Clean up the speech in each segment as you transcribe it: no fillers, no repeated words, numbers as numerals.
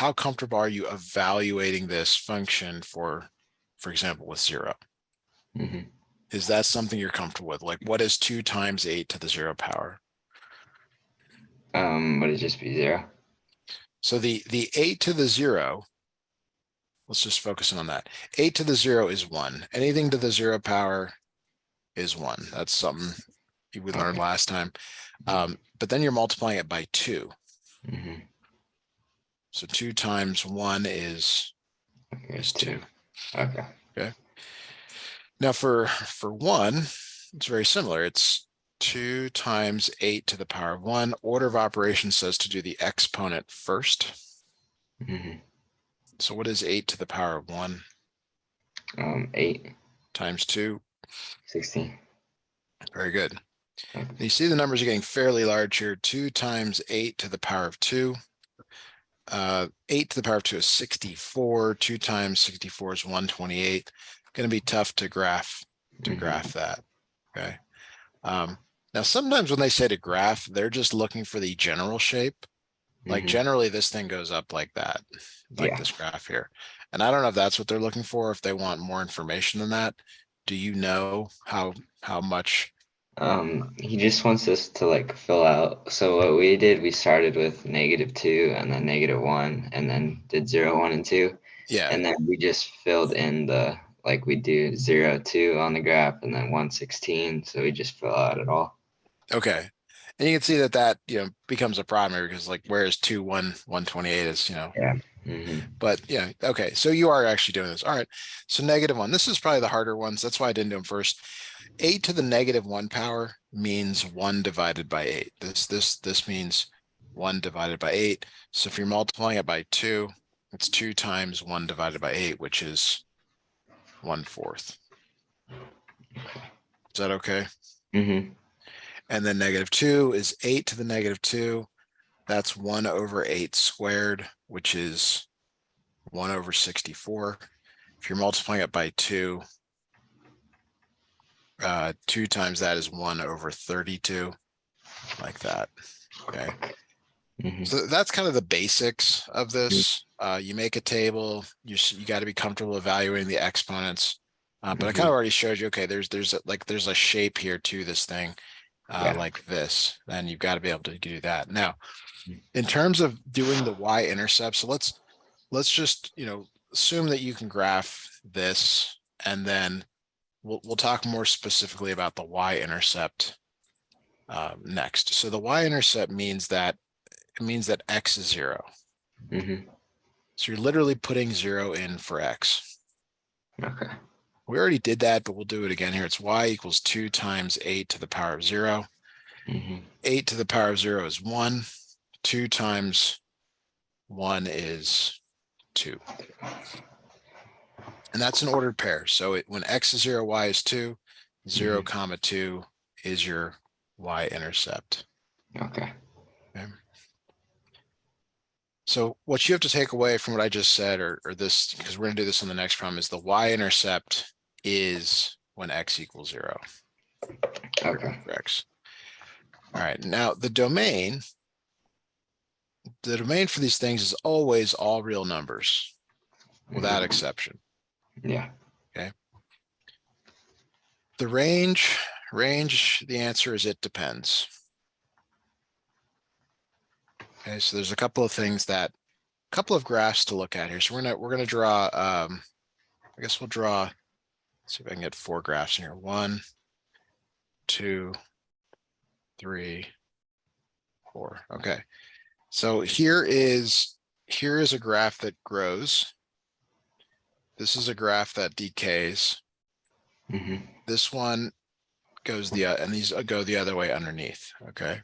how comfortable are you evaluating this function for example, with 0? Mhm. Is that something you're comfortable with? Like, what is 2 times 8 to the 0 power? Would it just be 0? So the 8 to the 0, let's just focus on that. 8 to the 0 is 1. Anything to the 0 power is 1. That's something we learned Okay. last time. But then you're multiplying it by 2. Mhm. So 2 times 1 is Okay, 2. Okay. Okay. Now for 1, it's very similar. It's 2 times 8 to the power of 1. Order of operations says to do the exponent first. Mhm. So what is 8 to the power of 1 8, times 2? 16. Very good. Okay. You see the numbers are getting fairly large here. 2 times 8 to the power of 2. 8 to the power of 2 is 64. 2 times 64 is 128. Going to be tough to graph Mhm. that. Okay. Now sometimes when they say to graph, they're just looking for the general shape. Like Mhm. generally this thing goes up like that, like Yeah. this graph here. And I don't know if that's what they're looking for, if they want more information than that. Do you know how much? He just wants us to like fill out. So what we did, we started with -2 and then -1 and then did 0, 1, and 2. Yeah. And then we just filled in the, like we do 0, 2 on the graph and then 1, 16. So we just fill out it all. Okay. And you can see that becomes a problem here because like whereas 2, 1, 128 is, Yeah. Mhm. but yeah, okay. So you are actually doing this. All right. So -1. This is probably the harder ones. That's why I didn't do them first. 8 to the -1 power means 1 divided by 8. This means 1 divided by 8. So if you're multiplying it by 2, it's 2 times 1 divided by 8, which is 1/4. Is that okay? Mhm. And then -2 is 8 to the -2. That's 1 over 8 squared, which is 1 over 64. If you're multiplying it by 2, 2 times that is 1 over 32, like that. Okay. Mhm. So that's kind of the basics of this. You make a table. You got to be comfortable evaluating the exponents. But I kind of Mhm. already showed you. Okay, there's a shape here to this thing, Yeah. like this. Then you've got to be able to do that. Now, in terms of doing the y-intercept, so let's just assume that you can graph this, and then we'll talk more specifically about the y-intercept next. So the y-intercept means that x is 0. Mhm. So you're literally putting 0 in for x. Okay. We already did that, but we'll do it again here. It's y equals 2 times 8 to the power of 0. Mhm. 8 to the power of 0 is 1. 2 times 1 is 2. And that's an ordered pair. So when x is 0, y is 2, 0 Mhm. comma 2 is your y-intercept. Okay. Okay. So what you have to take away from what I just said, or this, because we're going to do this on the next problem, is the y-intercept is when x equals 0 Okay. for x. All right, now the domain for these things is always all real numbers without Mhm. exception. Yeah. Okay. The range, the answer is it depends. Okay, so there's a couple of graphs to look at here. So we're gonna draw. I guess we'll draw. Let's see if I can get 4 graphs in here. 1, 2, 3, 4. Okay. So here is a graph that grows. This is a graph that decays. Mhm. This one goes and these go the other way underneath. Okay.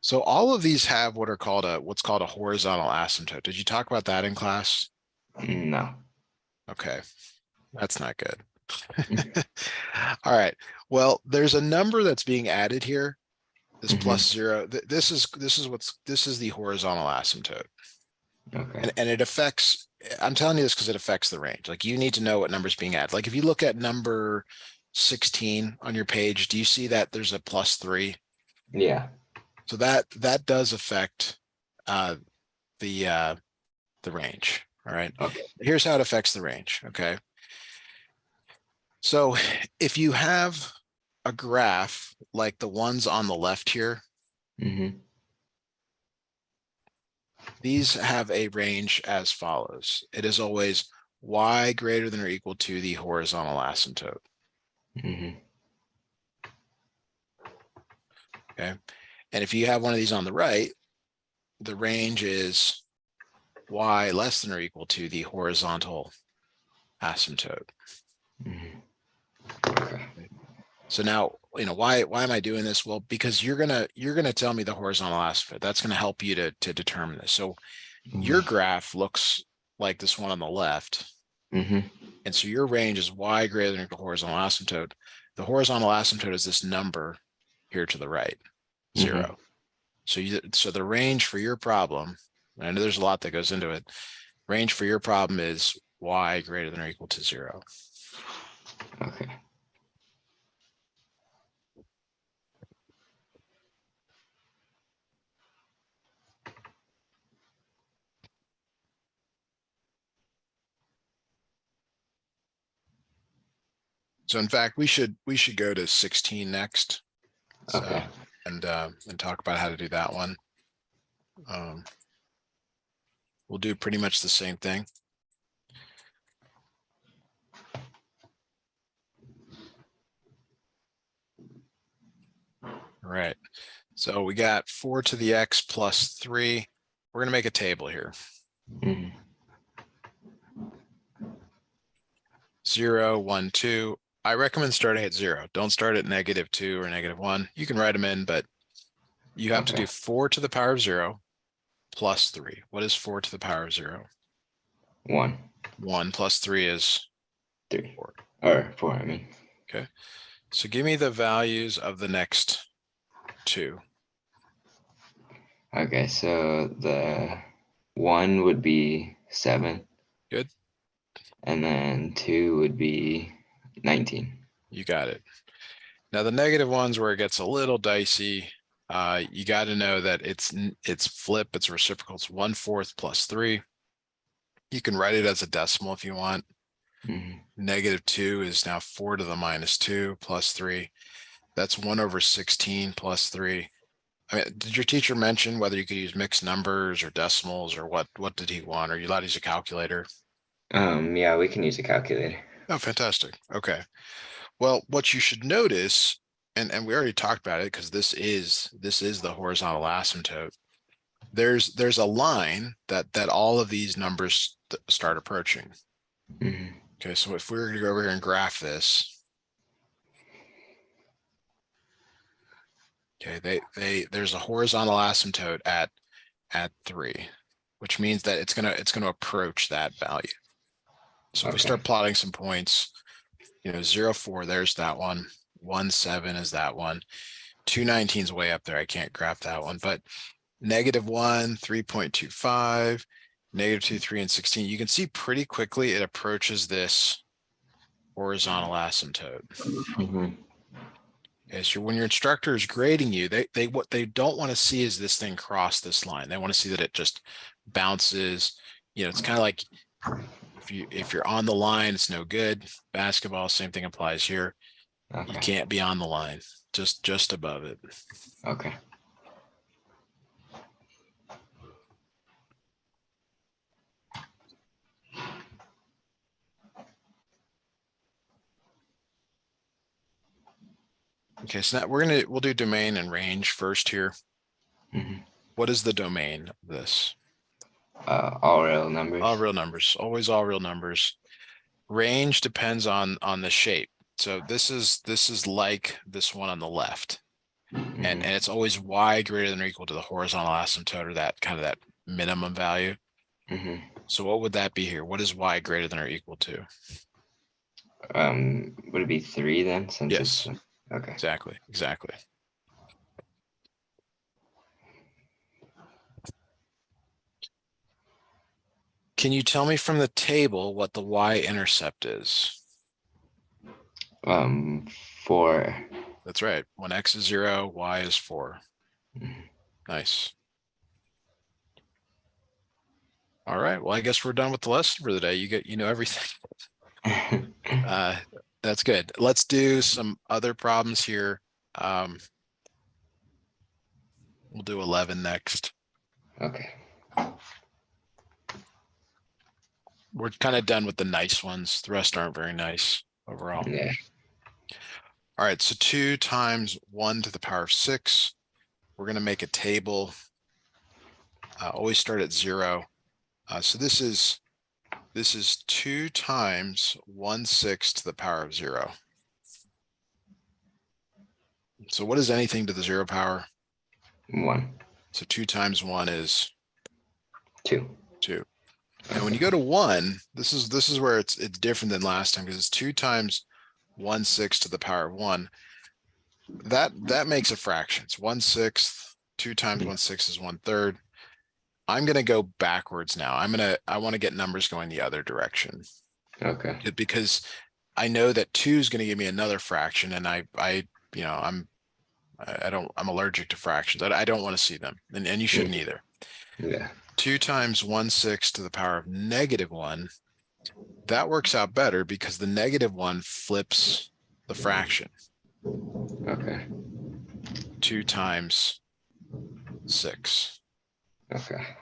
So all of these have what's called a horizontal asymptote. Did you talk about that in class? No. Okay. That's not good. All right. Well, there's a number that's being added here. This Mhm. plus 0. This is the horizontal asymptote. Okay. And it affects, I'm telling you this because it affects the range. Like you need to know what number's being added. Like if you look at number 16 on your page, do you see that there's a plus 3? Yeah. So that does affect the the range. All right. Okay. Here's how it affects the range. Okay. So if you have a graph like the ones on the left here, Mm-hmm. these have a range as follows. It is always y greater than or equal to the horizontal asymptote. Mm-hmm. Okay. And if you have one of these on the right, the range is y less than or equal to the horizontal asymptote. Mm-hmm. Okay. So now, why am I doing this? Well, because you're gonna tell me the horizontal asymptote. That's gonna help you to determine this. So your graph looks like this one on the left. Mm-hmm. And so your range is y greater than or equal to horizontal asymptote. The horizontal asymptote is this number here to the right, 0. So the range for your problem, and I know there's a lot that goes into it, range for your problem is y greater than or equal to 0. Okay. So in fact, we should go to 16 next. So Okay. and talk about how to do that one. We'll do pretty much the same thing. All right. So we got 4 to the x plus 3. We're going to make a table here. Mm-hmm. 0, 1, 2. I recommend starting at 0. Don't start at -2 or -1. You can write them in, but you have to do 4 to the power of 0 plus 3. What is 4 to the power of 0? 1, 1 plus 3 is 3, 4. or 4, I mean. Okay. So give me the values of the next 2. Okay, so the 1 would be 7. Good. And then 2 would be 19. You got it. Now the negative ones where it gets a little dicey, you got to know that it's flip, it's reciprocal. It's 1/4 plus 3. You can write it as a decimal if you want. Mm-hmm. -2 is now 4 to the -2 plus 3. That's 1/16 plus 3. I mean, did your teacher mention whether you could use mixed numbers or decimals, or what did he want? Are you allowed to use a calculator? Yeah, we can use a calculator. Oh, fantastic. Okay. Well, what you should notice, and we already talked about it because this is the horizontal asymptote. There's a line that all of these numbers start approaching. Mm-hmm. Okay, so if we were to go over here and graph this, okay, there's a horizontal asymptote at 3, which means that it's gonna approach that value. So if we Okay. start plotting some points, 0, 4, there's that one. 1, 7 is that one. 219 is way up there. I can't graph that one, but -1, 3.25, -2, 3, and 16. You can see pretty quickly it approaches this horizontal asymptote. Mm-hmm. Okay, so when your instructor is grading you, what they don't want to see is this thing cross this line. They want to see that it just bounces. It's kind of like if you're on the line, it's no good. Basketball, same thing applies here. You Okay. can't be on the line, just above it. Okay. Okay, so now we'll do domain and range first here. Mm-hmm. What is the domain of this? All real numbers. All real numbers, always all real numbers. Range depends on the shape. So this is like this one on the left. Mm-hmm. And it's always y greater than or equal to the horizontal asymptote, or that kind of that minimum value. Mm-hmm. So what would that be here? What is y greater than or equal to? Would it be 3 then, since Yes, it's okay? exactly. Can you tell me from the table what the y-intercept is? 4. That's right. When x is 0, y is 4. Mm-hmm. Nice. All right. Well, I guess we're done with the lesson for the day. You know everything. That's good. Let's do some other problems here. We'll do 11 next. Okay. We're kind of done with the nice ones. The rest aren't very nice overall. Yeah. All right. So 2 times 1 to the power of 6. We're going to make a table. Always start at 0. So this is 2 times 1/6 to the power of 0. So what is anything to the 0 power? 1. So 2 times 1 is 2. 2. And when you go to 1, this is where it's different than last time, because it's 2 times 1/6 to the power of 1. That makes a fraction. It's 1/6. 2 times 1/6 is 1/3. I'm going to go backwards now. I want to get numbers going the other direction. Okay. Because I know that 2 is going to give me another fraction, and I'm allergic to fractions. I don't want to see them, and you shouldn't either. Yeah. 2 times 1/6 to the power of -1. That works out better because the -1 flips the fraction. Okay. 2 times 6. Okay.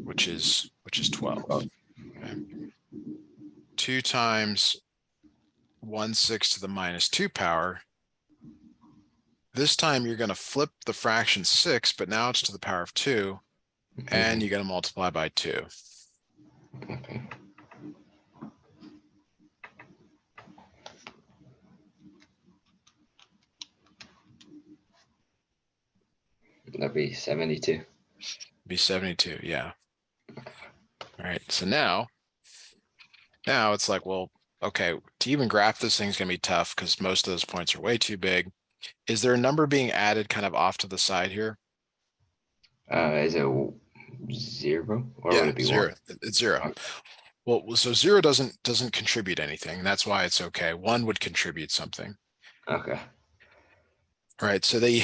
Which is 12. Okay. 2 times 1/6 to the -2 power. This time you're going to flip the fraction 6, but now it's to the power of 2, and you got to multiply by 2. Okay. That'd be 72. Be 72, yeah. All right, so now it's like, well, okay, to even graph this thing's going to be tough because most of those points are way too big. Is there a number being added kind of off to the side here? Is it 0 or would Yeah, it be 0. 1? It's 0. Okay. Well, so 0 doesn't contribute anything. That's why it's okay. 1 would contribute something. Okay. All right, so the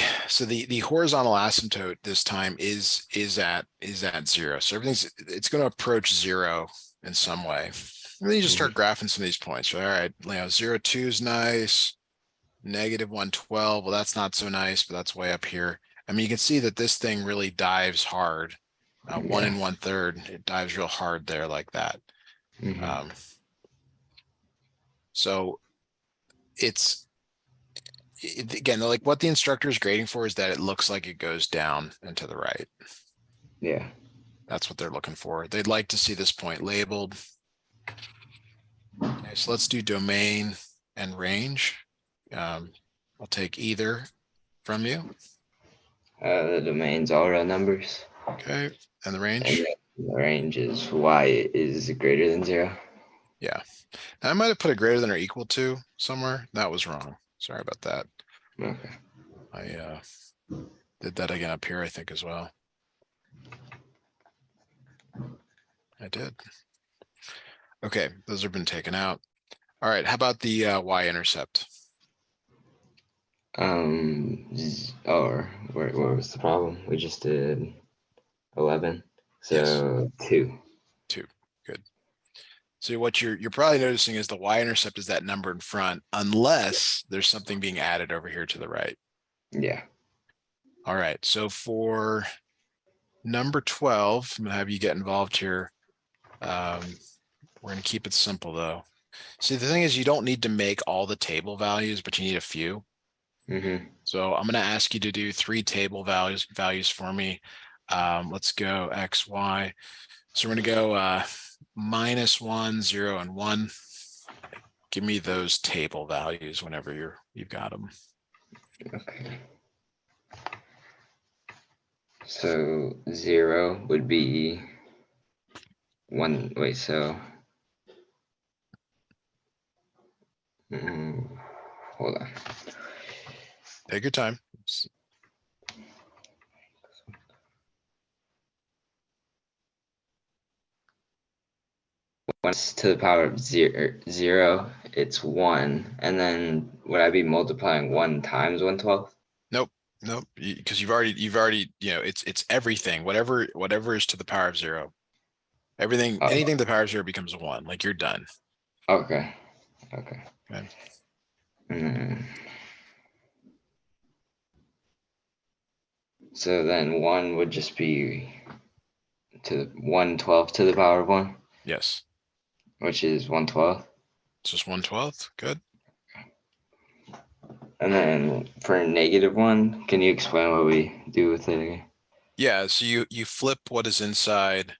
horizontal asymptote this time is at 0. So it's going to approach 0 in some way. And then you just start graphing some of these points. All right, 0, 2 is nice. -112. Well, that's not so nice, but that's way up here. I mean, you can see that this thing really dives hard. 1 and 1/3, it dives real hard there like that. So again, like what the instructor is grading for is that it looks like it goes down and to the right. Yeah. That's what they're looking for. They'd like to see this point labeled. Okay, so let's do domain and range. I'll take either from you. The domain's all real numbers. Okay, and the range? And the range is y is greater than 0. Yeah. I might have put a greater than or equal to somewhere. That was wrong. Sorry about that. Okay. I did that again up here, I think, as well. I did. Okay, those have been taken out. All right, how about the y-intercept? Or where was the problem? We just did 11. So Yes. 2. 2. Good. So what you're probably noticing is the y-intercept is that number in front, unless there's something being added over here to the right. Yeah. All right, so for number 12, I'm gonna have you get involved here. We're gonna keep it simple though. See, the thing is you don't need to make all the table values, but you need a few. So I'm gonna ask you to do 3 table values for me. Let's go X, Y. So we're gonna go -1, 0, and 1. Give me those table values whenever you've got them. Okay. So 0 would be 1. Wait, so hold on. Take your time. Once to the power of 0, it's 1. And then would I be multiplying 1 times 1/12? Nope. Nope, because you've already, it's everything, whatever is to the power of zero. Everything, Oh, anything to the power of zero becomes a one, like you're done. okay. Okay. Okay. Mm. So then 1 would just be to 1/12 to the power of 1, Yes. which is 1/12. It's just 1/12. Good. And then for -1, can you explain what we do with it again? Yeah. So you flip what is inside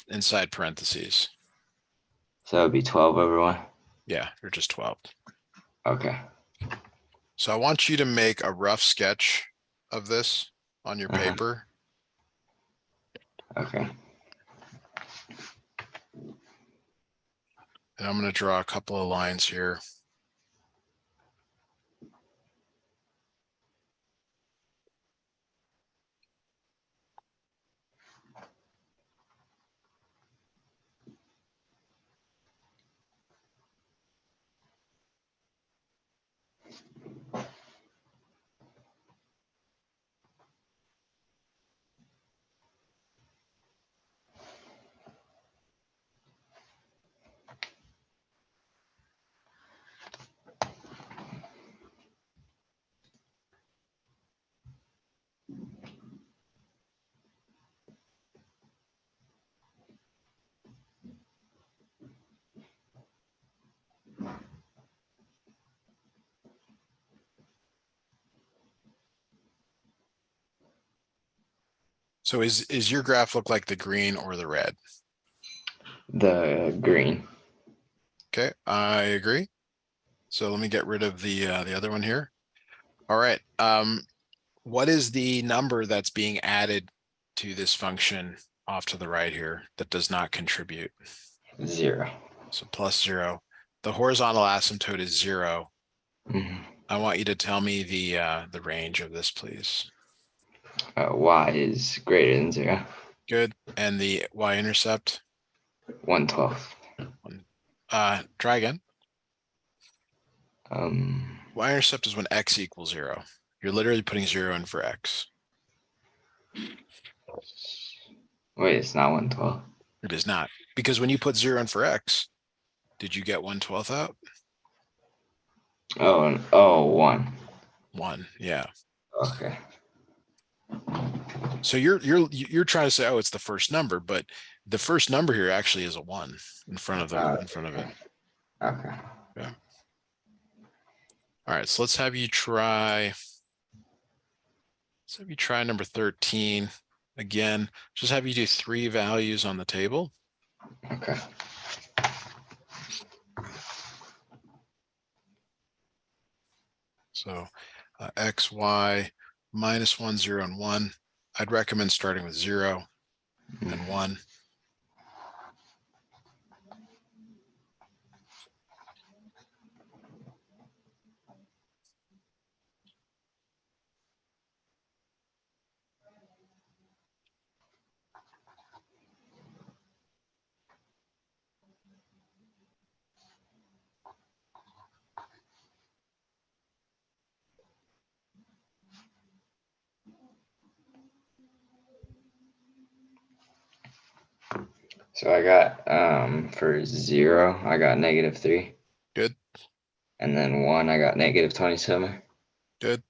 inside parentheses. So it would be 12 over 1. Yeah, you're just 12. Okay. So I want you to make a rough sketch of this on your Uh-huh. paper. Okay. And I'm going to draw a couple of lines here. So is your graph look like the green or the red? The green. Okay, I agree. So let me get rid of the other one here. All right. What is the number that's being added to this function off to the right here that does not contribute? 0. So plus 0. The horizontal asymptote is 0. Mhm. I want you to tell me the range of this, please. Y is greater than 0. Good. And the y-intercept? 1/12. Try again. Um, Y-intercept is when x equals 0. You're literally putting 0 in for x. wait, it's not 1/12. It is not. Because when you put 0 in for x, did you get 1/12 out? Oh, 1. 1. Yeah. Okay. So you're trying to say, oh, it's the first number, but the first number here actually is a 1 in front of it. Okay. Yeah. All right, so let's have you try number 13 again. Just have you do 3 values on the table. Okay. So x, y, -1, 0, and 1. I'd recommend starting with 0 and 1. So I got for 0, I got -3. Good, And then 1, I got -27. good.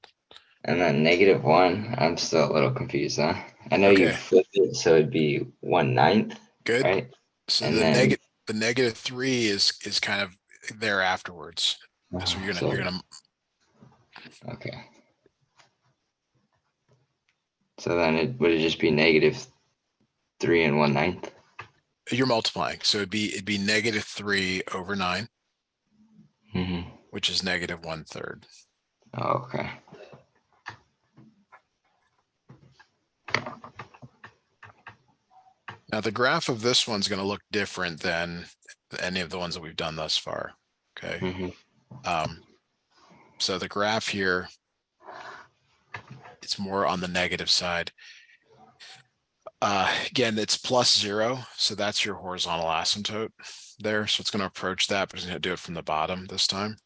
And then -1, I'm still a little confused, huh? I know you Okay, flipped it, so it'd be 1/9, good. right? So And then the -3 is kind of there afterwards. So you're so gonna okay. So then would it just be -3 and 1/9? you're multiplying. So it'd be -3 over 9, Mm-hmm. which is -1/3. Okay. Now the graph of this one's going to look different than any of the ones that we've done thus far. Okay. Mm-hmm. So the graph here, it's more on the negative side. Again, it's +0. So that's your horizontal asymptote there. So it's going to approach that, but it's going to do it from the bottom this time.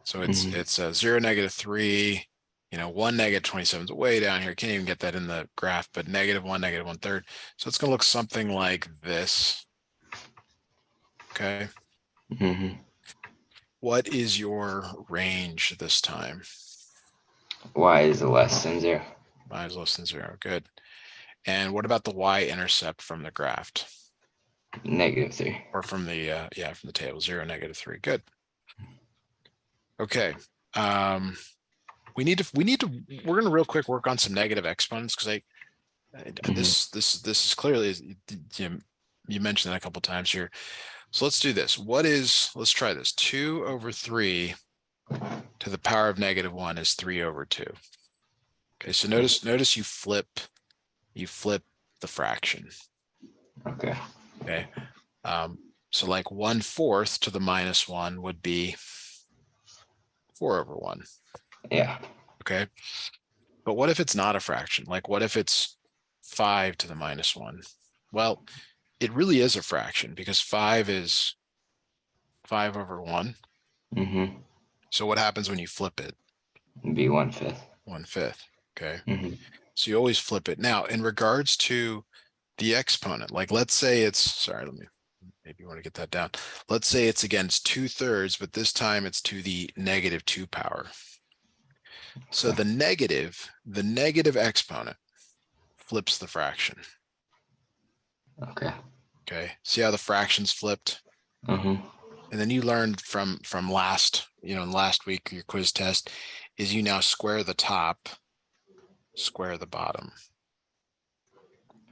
So it's Mm-hmm. 0, -3, 1 negative 27 is way down here. Can't even get that in the graph, but -1, -1/3. So it's going to look something like this. Okay. Mm-hmm. What is your range this time? Y is less than 0. Y is less than 0. Good. And what about the y-intercept from the graph? -3. Or from the from the table, 0, -3. Good. Okay. We're gonna real quick work on some negative exponents because this is clearly, you mentioned that a couple times here. So let's do this. Let's try this. 2/3 to the power of -1 is 3/2. Okay, so notice you flip the fraction. Okay. Okay. So like 1/4 to the -1 would be 4/1. Yeah. Okay. But what if it's not a fraction? Like what if it's 5 to the -1? Well, it really is a fraction because 5 is 5/1. Mm-hmm. So what happens when you flip it? Be 1/5. 1/5. Okay. Mm-hmm. So you always flip it. Now, in regards to the exponent, like let's say it's, sorry, maybe you want to get that down. Let's say it's against 2/3, but this time it's to the -2 power. So the negative exponent flips the fraction. Okay. Okay. See how the fractions flipped? Mm-hmm. And then you learned from last, last week, your quiz test is you now square the top, square the bottom.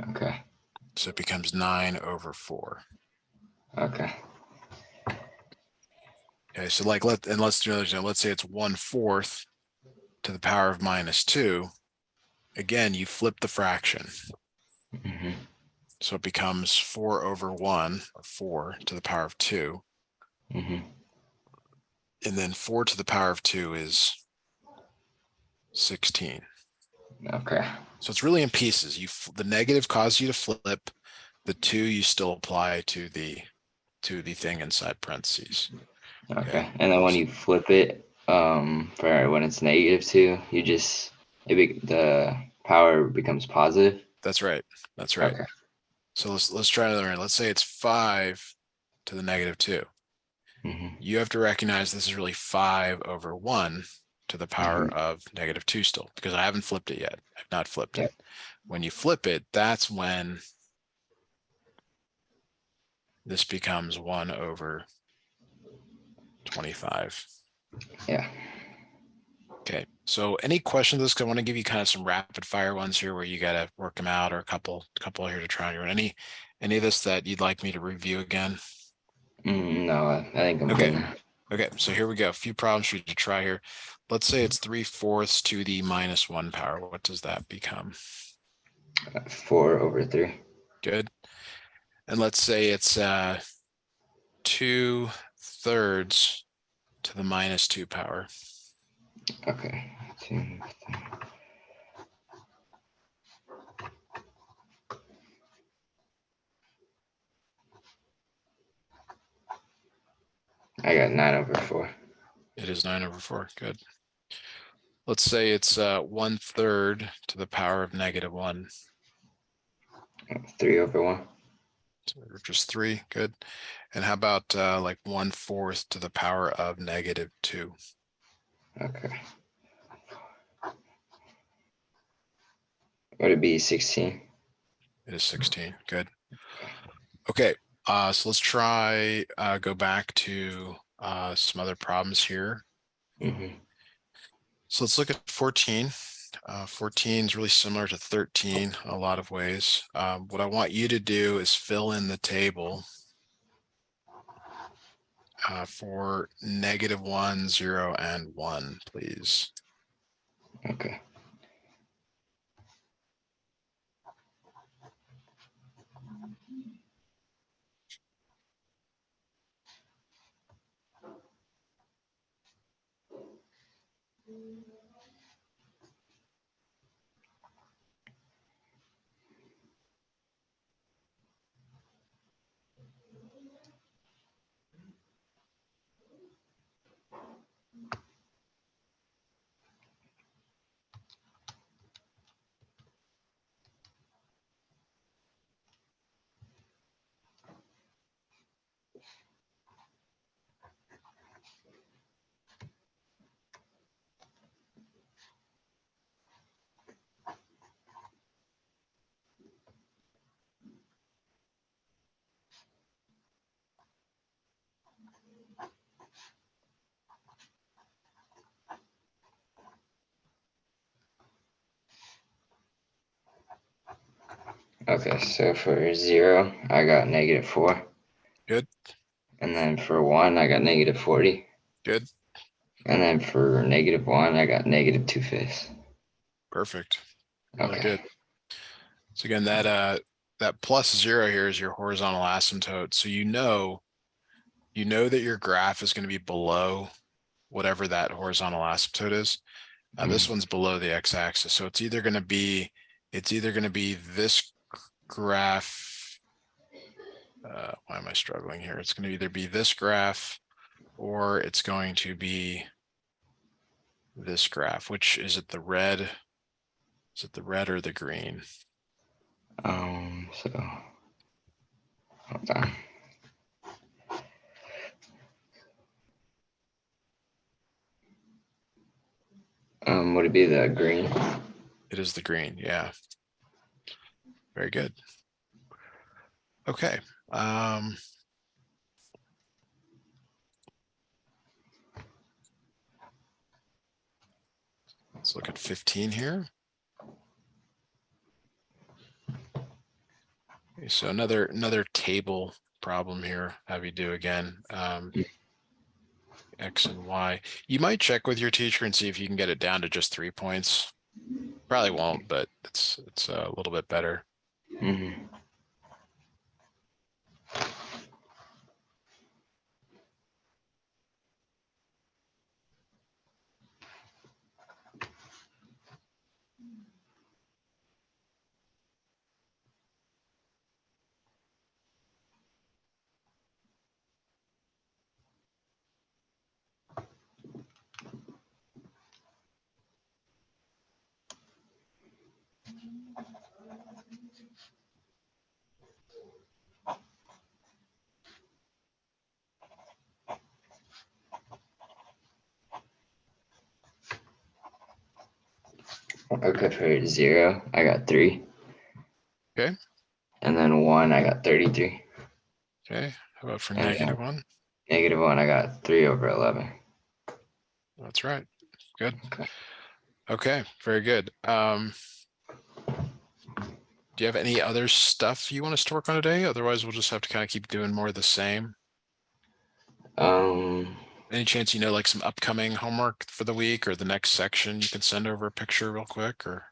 Okay. So it becomes 9/4. Okay. Okay. So like let's do another example. Let's say it's 1/4 to the power of -2. Again, you flip the fraction. Mm-hmm. So it becomes 4/1, or 4 to the power of 2. Mm-hmm. And then 4 to the power of 2 is 16. Okay. So it's really in pieces. The negative causes you to flip. The 2 you still apply to the thing inside parentheses. Okay. And then when you flip it, for when it's -2, the power becomes positive. That's right. That's right. Okay. So let's try another one. Let's say it's 5 to the -2. Mm-hmm. You have to recognize this is really 5/1 to the power Mm-hmm. of -2 still, because I haven't flipped it yet. I've not flipped Yep. it. When you flip it, that's when this becomes 1/25. Yeah. Okay. So any questions on this? 'Cause I want to give you kind of some rapid fire ones here where you got to work them out, or a couple here to try on your own. Any of this that you'd like me to review again? No, I think I'm Okay. good now. Okay. So here we go. A few problems for you to try here. Let's say it's 3/4 to the -1 power. What does that become? 4/3. Good. And let's say it's 2/3 to the -2 power. Okay. 2, 3. I got 9/4. It is 9/4. Good. Let's say it's 1/3 to the power of -1. 3/1. So just 3. Good. And how about like 1/4 to the power of -2? Okay. Would it be 16? It is 16. Good. Okay. So let's try go back to some other problems here. Mm-hmm. So let's look at 14. 14 is really similar to 13 in a lot of ways. What I want you to do is fill in the table for -1, 0, and 1, please. Okay. Okay, so for 0, I got -4. Good, And then for 1, I got -40. good, And then for -1, I got -2/5. perfect. Really Okay. good. So again, that plus 0 here is your horizontal asymptote. So you know that your graph is going to be below whatever that horizontal asymptote is. This one's below the x-axis, so it's either going to be this graph. Why am I struggling here? It's going to either be this graph or it's going to be this graph. Which is it? The red? Is it the red or the green? So hold on. Would it be the green? It is the green. Yeah. Very good. Okay. Let's look at 15 here. Okay, so another table problem here. Have you do again? X and Y. You might check with your teacher and see if you can get it down to just 3 points. Probably won't, but it's a little bit better. Mm-hmm. Okay, for 0, I got 3. Okay. And then 1, I got 33. Okay. How about for And -1? -1, I got 3/11. That's right. Good. Okay. Okay. Very good. Do you have any other stuff you want us to work on today? Otherwise, we'll just have to kind of keep doing more of the same. Any chance you know like some upcoming homework for the week or the next section you can send over a picture real quick or?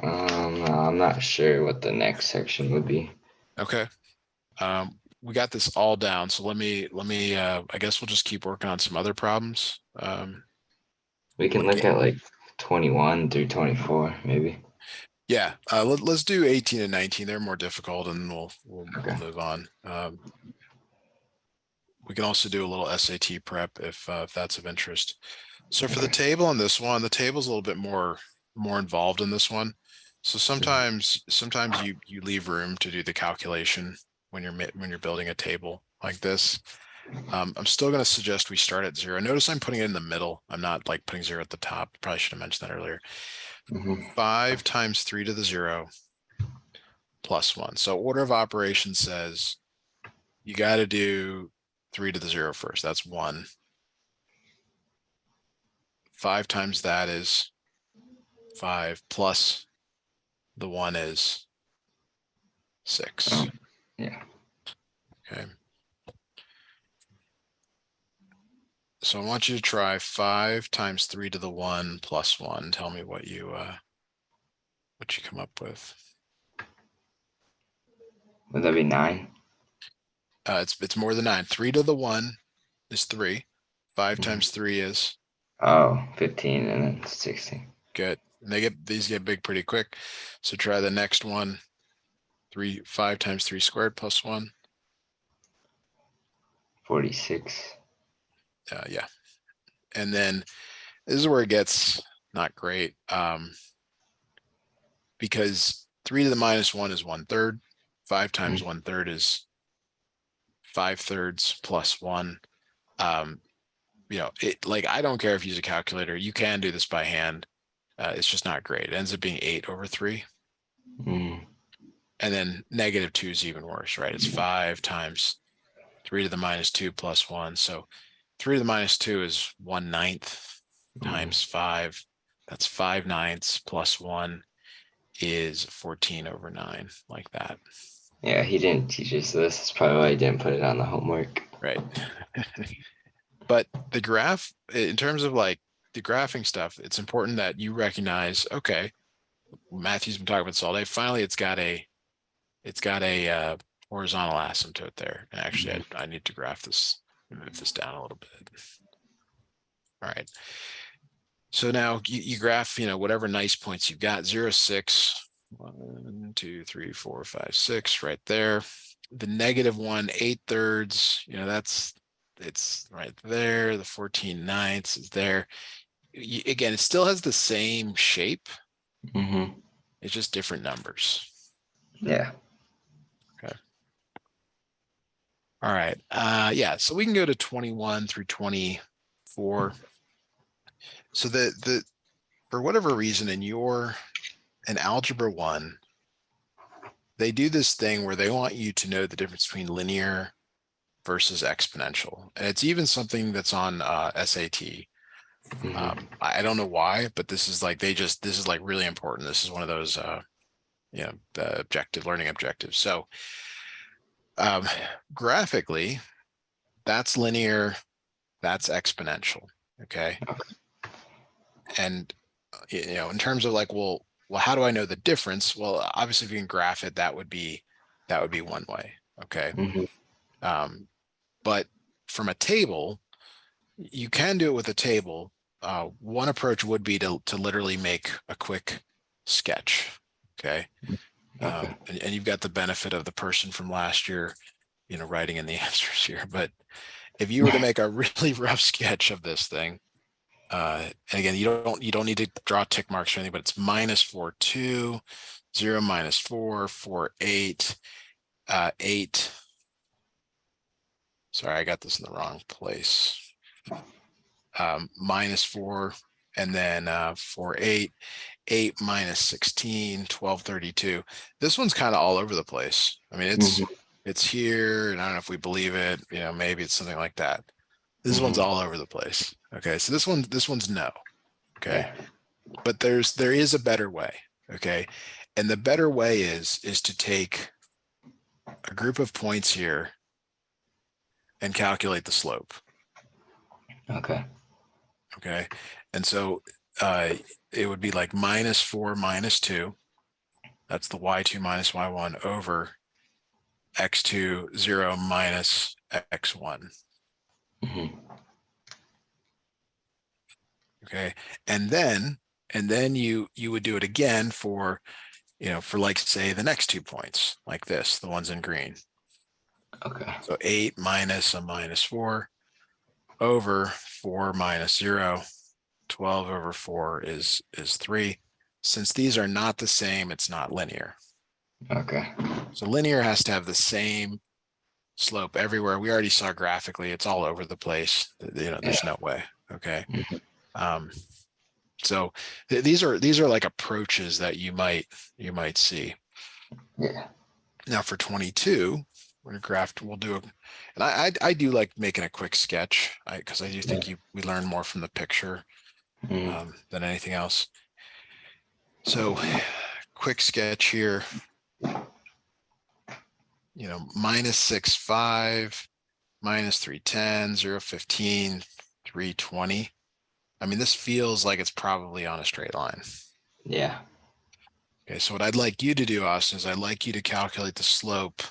I'm not sure what the next section would be. Okay. We got this all down. So let me I guess we'll just keep working on some other problems. We can look at like 21 through 24, maybe. Yeah, let's do 18 and 19. They're more difficult and we'll Okay. move on. We can also do a little SAT prep if that's of interest. So for the Okay. table on this one, the table's a little bit more involved in this one. So sometimes you leave room to do the calculation when you're building a table like this. I'm still going to suggest we start at 0. Notice I'm putting it in the middle. I'm not like putting 0 at the top. Probably should have mentioned that earlier. 5 times 3 to the 0 plus 1. So order of operations says you got to do 3 to the 0 first. That's 1. 5 times that is 5 plus the 1 is 6. Yeah. Okay. So I want you to try 5 times 3 to the 1 plus 1. Tell me what you come up with. Would that be 9? It's more than 9. 3 to the 1 is 3. 5 times 3 is Oh, 15 and then 16. good. And these get big pretty quick. So try the next one. 5 times 3 squared plus 1. 46. Yeah. And then this is where it gets not great. Because 3 to the minus 1 is 1/3. 5 times 1/3 is 5/3 plus 1. I don't care if you use a calculator. You can do this by hand. It's just not great. It ends up being 8/3. And then -2 is even worse, right? It's 5 times 3 to the minus 2 plus 1. So 3 to the minus 2 is 1/9 times 5. That's 5/9 plus 1 is 14/9, like that. Yeah, he didn't teach us this. That's probably why he didn't put it on the homework. Right. But the graph, in terms of like the graphing stuff, it's important that you recognize, okay, Matthew's been talking about this all day. Finally, it's got a horizontal asymptote there. And actually, I need to graph this, move this down a little bit. All right. So now you graph, whatever nice points you've got, 0, 6, 1, 2, 3, 4, 5, 6, right there. The -1, 8/3, it's right there. The 14/9 is there. Again, it still has the same shape. Mm-hmm. It's just different numbers. Yeah. Okay. All right. Yeah. So we can go to 21 through 24. So for whatever reason in Algebra 1, they do this thing where they want you to know the difference between linear versus exponential. And it's even something that's on SAT. Mm-hmm. I don't know why, but this is like this is like really important. This is one of those the learning objectives. So graphically, that's linear, that's exponential. Okay. And in terms of like, well, how do I know the difference? Well, obviously, if you can graph it, that would be one way. Okay. Mm-hmm. But from a table, you can do it with a table. One approach would be to literally make a quick sketch. Okay. Okay. And you've got the benefit of the person from last year, writing in the answers here. But if you were to make a really rough sketch of this thing, and again, you don't need to draw tick marks or anything, but it's -4, 2, 0, -4, 4, 8, 8. Sorry, I got this in the wrong place. -4, and then 4, 8, 8 -16, 12/32. This one's kind of all over the place. I mean, it's here, and I don't know if we believe it. Maybe it's something like that. This one's all over the place. Okay, so this one's no. Okay, Yeah. but there is a better way. Okay, and the better way is to take a group of points here and calculate the slope. Okay. Okay, and so it would be like -4 -2. That's the y2 minus y1 over x2 0 minus x1. Mm-hmm. Okay, and then you would do it again for for like say the next 2 points, like this, the ones in green. Okay. So 8 minus a -4 over 4 minus 0. 12 over 4 is 3. Since these are not the same, it's not linear. Okay. So linear has to have the same slope everywhere. We already saw graphically, it's all over the place. There's no way. Okay. Mm-hmm. So these are like approaches that you might see. Yeah. Now for 22, we're gonna graph. We'll do and I do like making a quick sketch because I do think we learn more from the picture than anything else. So quick sketch here. -6, 5, -310, 0, 15, 320. I mean, this feels like it's probably on a straight line. Yeah. Okay, so what I'd like you to do, Austin, is I'd like you to calculate the slope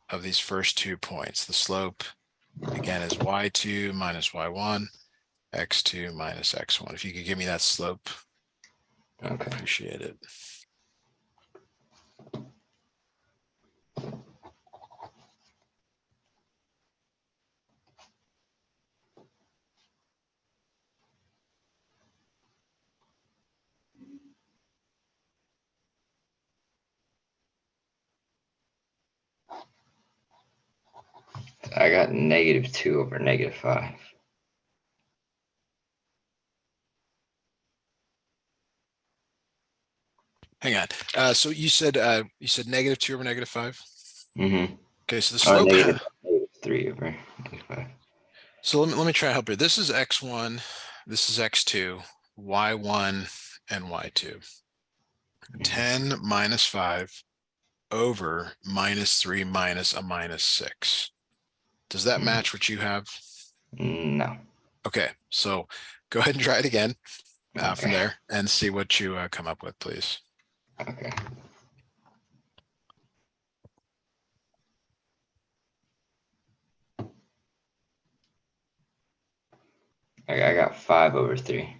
of these first 2 points. The slope, again, is y2 minus y1, x2 minus x1. If you could give me that slope, I'd appreciate it. I got -2 over -5. Hang on. So you said -2 over -5? Mm-hmm. Okay, so the slope. -3 over -5. So let me try to help here. This is x1, this is x2, y1, and y2. 10 minus 5 over minus 3 minus a minus 6. Does that match what you have? No. Okay, so go ahead and try it again from Okay. there and see what you come up with, please. Okay. I got 5/3.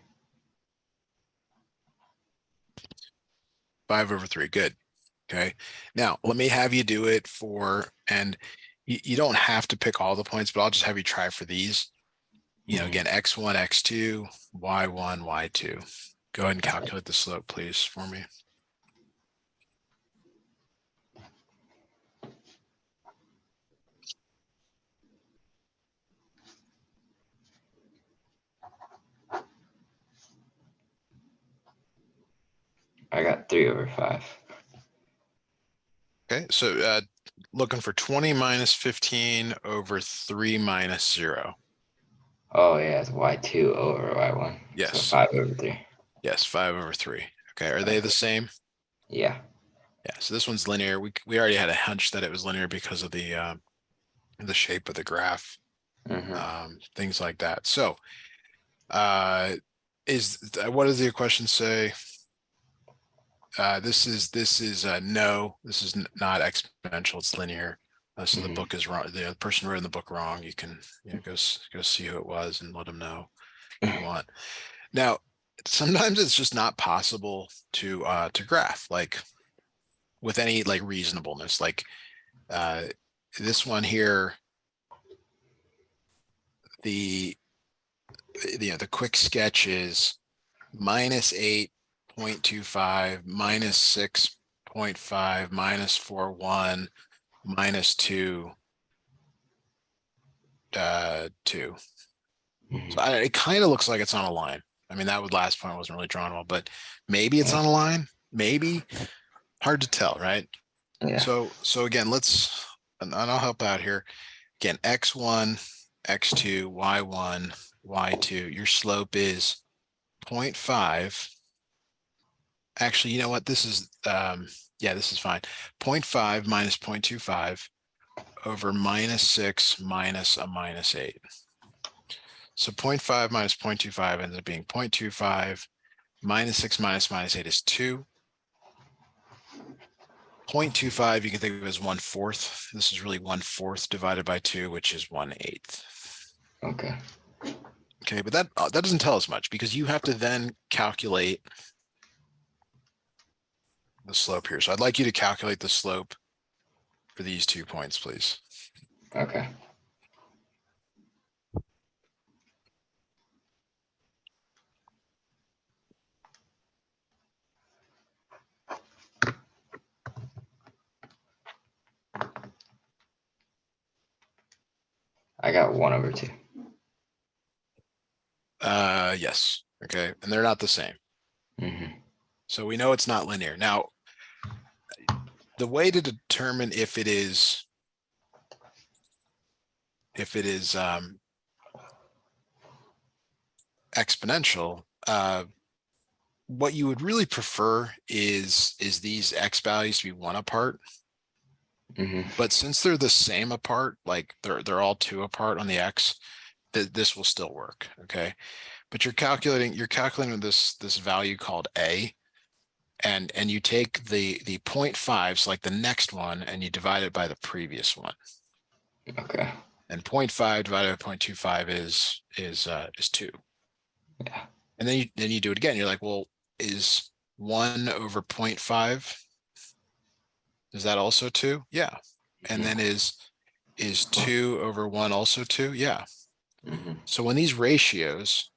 5 over 3, good. Okay, now let me have you do it for, and you don't have to pick all the points, but I'll just have you try for these. Again, x1, x2, y1, y2. Go ahead and calculate the slope, please, for me. I got 3/5. Okay, so looking for 20 minus 15 over 3 minus 0. Oh yeah, it's y2 over y1. So Yes, 5/3. yes, 5 over 3. Okay, are they the Okay. same? Yeah. Yeah, so this one's linear. We already had a hunch that it was linear because of the shape of the graph, things like that. So what does the question say? This is no, this is not exponential, it's linear. So the book is wrong. The person wrote in the book wrong. You can go see who it was and let them know if you want. Now, sometimes it's just not possible to graph like with any like reasonableness. Like this one here, the the quick sketch is minus 8.25 minus 6.5 minus 4.1 minus 2 2. So it kind of looks like it's on a line. I mean, that last point wasn't really drawn well, but maybe it's on a line. Maybe, hard to tell, right? Yeah. So again, and I'll help out here. Again, x1, x2, y1, y2. Your slope is 0.5. Actually, you know what? This is yeah, this is fine. 0.5 minus 0.25 over minus 6 minus a minus 8. So 0.5 minus 0.25 ends up being 0.25. Minus 6 minus 8 is 2. 0.25 you can think of as 1/4. This is really 1/4 divided by 2, which is 1/8. Okay. Okay, but that doesn't tell us much because you have to then calculate the slope here. So I'd like you to calculate the slope for these 2 points, please. Okay. I got 1/2. Yes. Okay, and they're not the same. So we know it's not linear. Now, the way to determine if it is exponential, what you would really prefer is these x values to be 1 apart. But since they're the same apart, like they're all 2 apart on the x, this will still work. Okay, but you're calculating this value called a, and you take the 0.5s like the next one and you divide it by the previous one. Okay. And 0.5 divided by 0.25 is 2. Yeah. And then you do it again. You're like, well, is 1 over 0.5, is that also 2? Yeah. And then is 2 over 1 also 2? Yeah. So when these ratios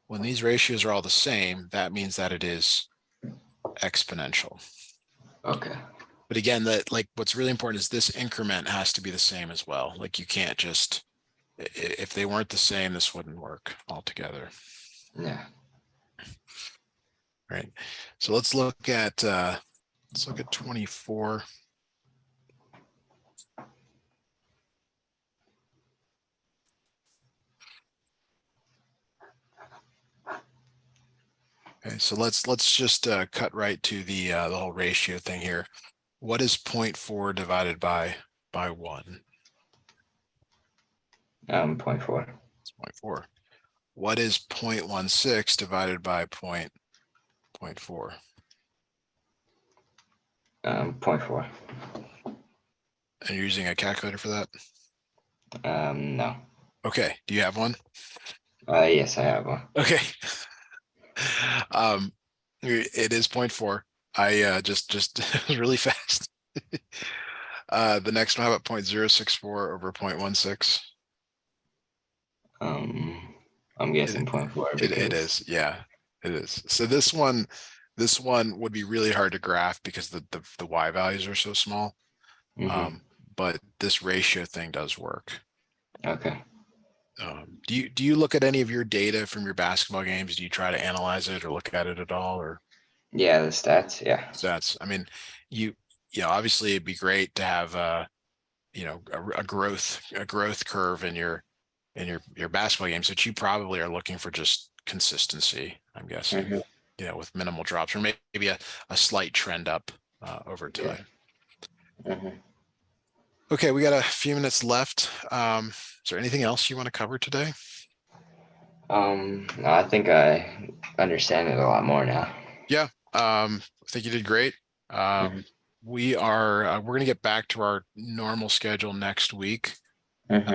are all the same, that means that it is exponential. Okay. But again, like what's really important is this increment has to be the same as well. Like you can't just, if they weren't the same, this wouldn't work altogether. Yeah. Right. So let's look at 24. Okay, so let's just cut right to the whole ratio thing here. What is 0.4 divided by 1? 0.4. It's 0.4. What is 0.16 divided by 0.4? 0.4. And you're using a calculator for that? No. Okay, do you have one? Yes, I have one. Okay. It is 0.4. I just really fast. The next one, how about 0.064 over 0.16? I'm guessing 0.4 It because. is, yeah, it is. So this one would be really hard to graph because the y values are so small. Mhm. But this ratio thing does work. Okay. Do you look at any of your data from your basketball games? Do you try to analyze it or look at it at all, or Yeah, the stats. Yeah. stats? I mean, you obviously it'd be great to have a growth curve in your basketball games, but you probably are looking for just consistency, I'm guessing, Mhm. with minimal drops or maybe a slight trend up over Yeah. time. Mhm. Okay, we got a few minutes left. Is there anything else you want to cover today? No, I think I understand it a lot more now. Yeah, I think you did great. Mhm. We're going to get back to our normal schedule next week. Mhm.